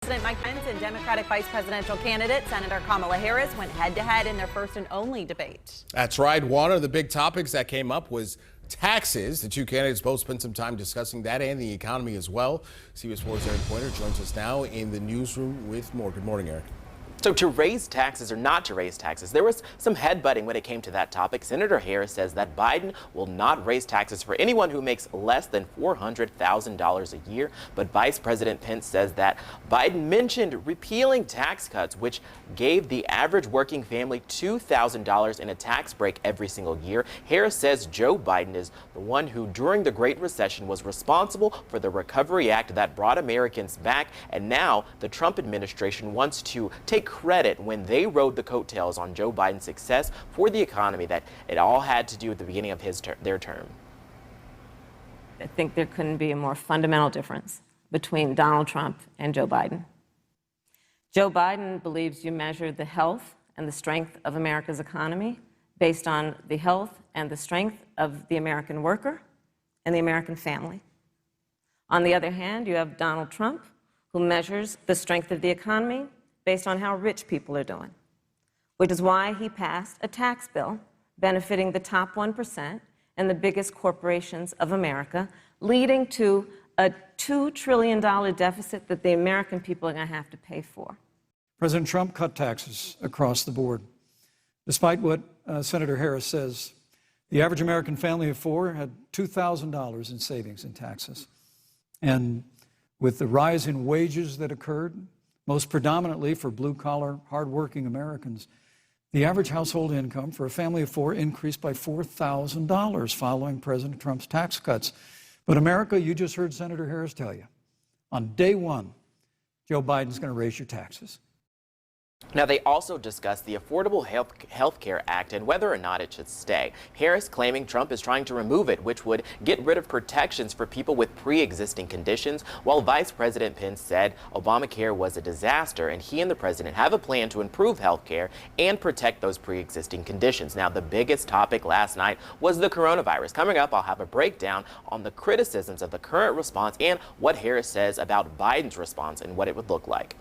President Mike Pence and Democratic vice presidential candidate Senator Kamala Harris went head-to-head in their first and only debate. That's right. One of the big topics that came up was taxes. The two candidates both spent some time discussing that and the economy as well. CBS 4's Eric Pointer joins us now in the newsroom with more. Good morning, Eric. So to raise taxes or not to raise taxes, there was some headbutting when it came to that topic. Senator Harris says that Biden will not raise taxes for anyone who makes less than $400,000 a year. But Vice President Pence says that Biden mentioned repealing tax cuts, which gave the average working family $2,000 in a tax break every single year. Harris says Joe Biden is the one who, during the Great Recession, was responsible for the Recovery Act that brought Americans back. And now the Trump administration wants to take credit when they rode the coattails on Joe Biden's success for the economy, that it all had to do at the beginning of their term. I think there couldn't be a more fundamental difference between Donald Trump and Joe Biden. Joe Biden believes you measure the health and the strength of America's economy based on the health and the strength of the American worker and the American family. On the other hand, you have Donald Trump, who measures the strength of the economy based on how rich people are doing, which is why he passed a tax bill benefiting the top 1% and the biggest corporations of America, leading to a $2 trillion deficit that the American people are going to have to pay for. President Trump cut taxes across the board. Despite what Senator Harris says, the average American family of four had $2,000 in savings in taxes. And with the rise in wages that occurred, most predominantly for blue-collar, hardworking Americans, the average household income for a family of four increased by $4,000 following President Trump's tax cuts. But America, you just heard Senator Harris tell you, on day one, Joe Biden's going to raise your taxes. Now, they also discussed the Affordable Health Care Act and whether or not it should stay. Harris claiming Trump is trying to remove it, which would get rid of protections for people with pre-existing conditions, while Vice President Pence said Obamacare was a disaster and he and the president have a plan to improve health care and protect those pre-existing conditions. Now, the biggest topic last night was the coronavirus. Coming up, I'll have a breakdown on the criticisms of the current response and what Harris says about Biden's response and what it would look like.